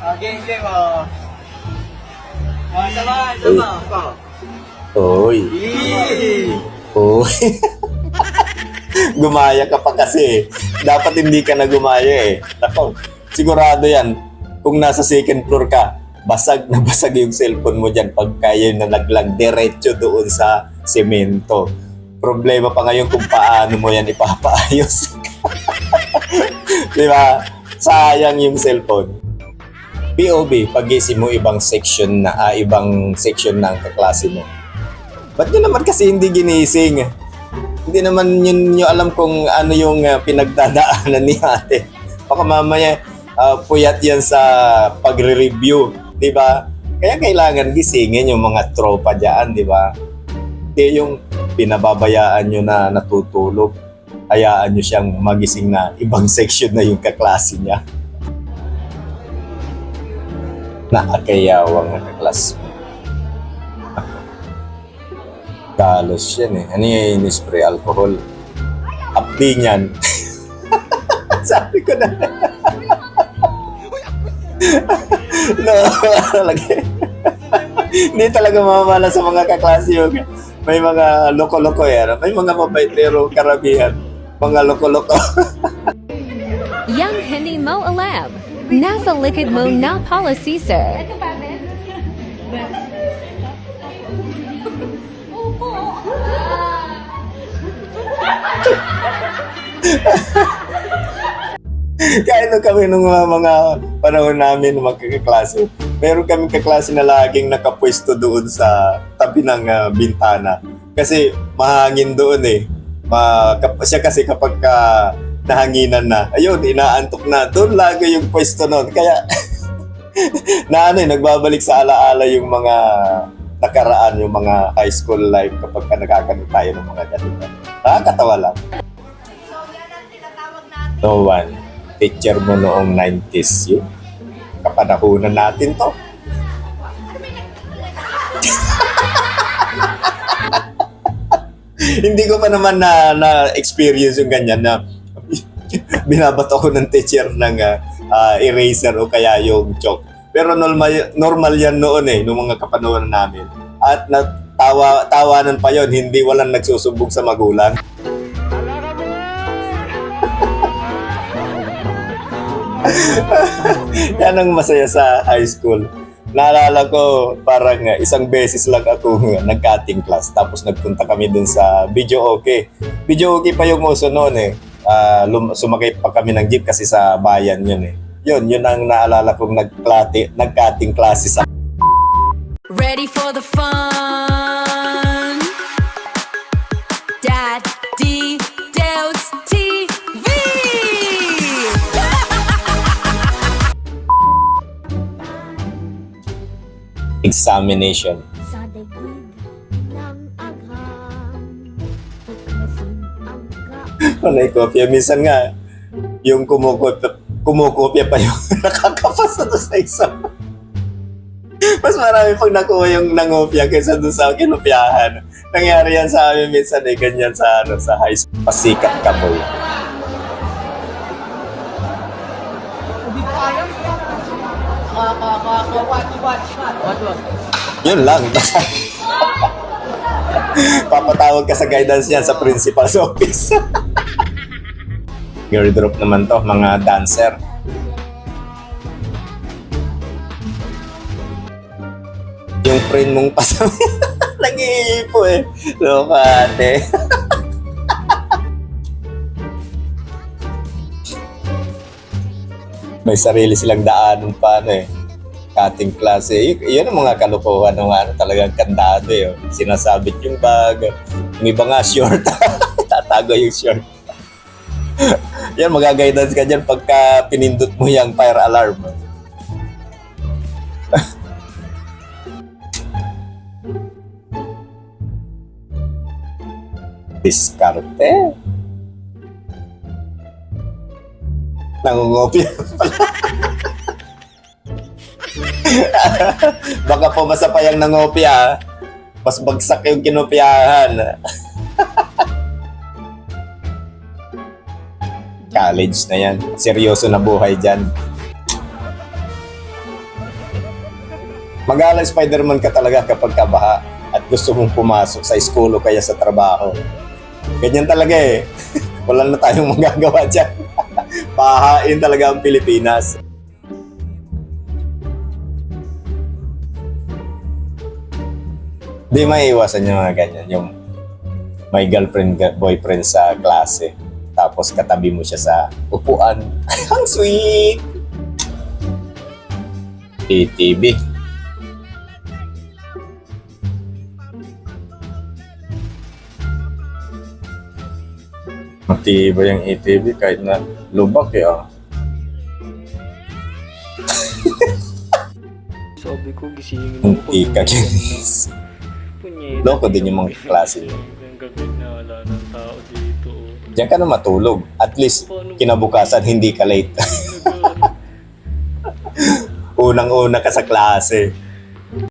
Game, game, oh. Sama. Uy. Uy. Gumaya ka pa kasi. Dapat hindi ka na gumaya eh. Nako, sigurado yan. Kung nasa second floor ka, basag na basag yung cellphone mo dyan pag kaya na naglag diretso doon sa semento. Problema pa ngayon kung paano mo yan ipapaayos. Di ba? Sayang yung cellphone. POB, pag-isip mo ibang section ng kaklase mo. Ba't nyo naman kasi hindi ginising? Hindi naman yun nyo alam kung ano yung pinagdadaanan ni ate. Baka mamaya puyat yan sa pagre-review, di ba? Kaya kailangan gisingin yung mga tropa dyan, di ba? Hindi yung pinababayaan nyo na natutulog. Hayaan nyo siyang magising na ibang section na yung kaklase niya. Nakakayawang na kaklase. Galos yan eh. Ano yung spray alcohol? Apdi niyan. Sabi ko na. No, talaga. Hindi talaga mamamala sa mga kaklase yung may mga loko-loko yan. May mga mabait pero karamihan. Mga loko-loko. Yang hindi mo alam. Nasa likod mo na policy, sir. Kaya nung kami nung mga panahon namin magkakaklase, meron kaming kaklase na laging nakapwesto doon sa tabi ng bintana. Kasi mahangin doon eh. Siya kasi kapag nahanginan na, ayun, inaantok na. Doon lagi yung pwesto noon. Kaya, nagbabalik sa alaala yung mga nakaraan, yung mga high school life kapag nakakano tayo ng mga ganito. Nakakatawa lang. No one. Teacher mo noong 90s yun. Kapanahunan natin to. Hindi ko pa naman na-experience yung ganyan na binabato ko ng teacher ng eraser o kaya yung chalk. Pero normal yan noon eh, noong mga kapanahunan namin. At tawanan pa yon, hindi walang nagsusumbong sa magulang. Yan ang masaya sa high school. Naalala ko parang isang beses lang ako nag-cutting class tapos nagpunta kami dun sa video okay. Video okay pa yung uso noon eh. Sumakay pa kami ng jeep kasi sa bayan yun eh. Yun ang naalala kong nag-cutting classes. Ready for the fun? Daddy Del's TV! Examination. Sa daigdig ng agham, tuklasin ang Panay kopya. Minsan nga, yung kumukopya pa yung nakakapasa doon sa exam. Mas marami pag nakuha yung nangopya kaysa doon sa kinopyahan. Nangyari yan sa amin minsan eh, ganyan sa high school. Pasikat ka boy. Yun lang. Papatawag ka sa guidance niyan sa principal's office. Girl group naman to, mga dancer. Yung friend mong pasama, nag-iipo eh. Loka ate. May sarili silang daanan pa eh. Cutting class eh. Yun ang mga kalokohan ng talagang kandado eh. Sinasabit yung bag. Yung iba nga short. Tatago yung short. Yan, mag-guidance ka dyan pagka pinindot mo yung fire alarm. Diskarte. Nangungopia pala. Baka pumasa pa yung nangopia. Mas bagsak yung kinopyahan. College na yan. Seryoso na buhay dyan. Mag-aalala Spider-Man ka talaga kapag kabaha at gusto mong pumasok sa school o kaya sa trabaho. Ganyan talaga eh. Wala na tayong magagawa dyan. Pahain talaga ang Pilipinas. Di maiiwasan yung mga ganyan. Yung may girlfriend, boyfriend sa klase. Tapos katabi mo siya sa upuan. Ang sweet! ATV. Matibay yung ATV kahit na lubak eh. Oh. Sabi ko, gisingin Hindi ka ginis. Punyeta. Loko din yung mga klase niyo. Yung gabi na wala ng tao dito. Oh. Diyan ka na matulog. At least, kinabukasan, hindi ka late. Unang-una ka sa klase.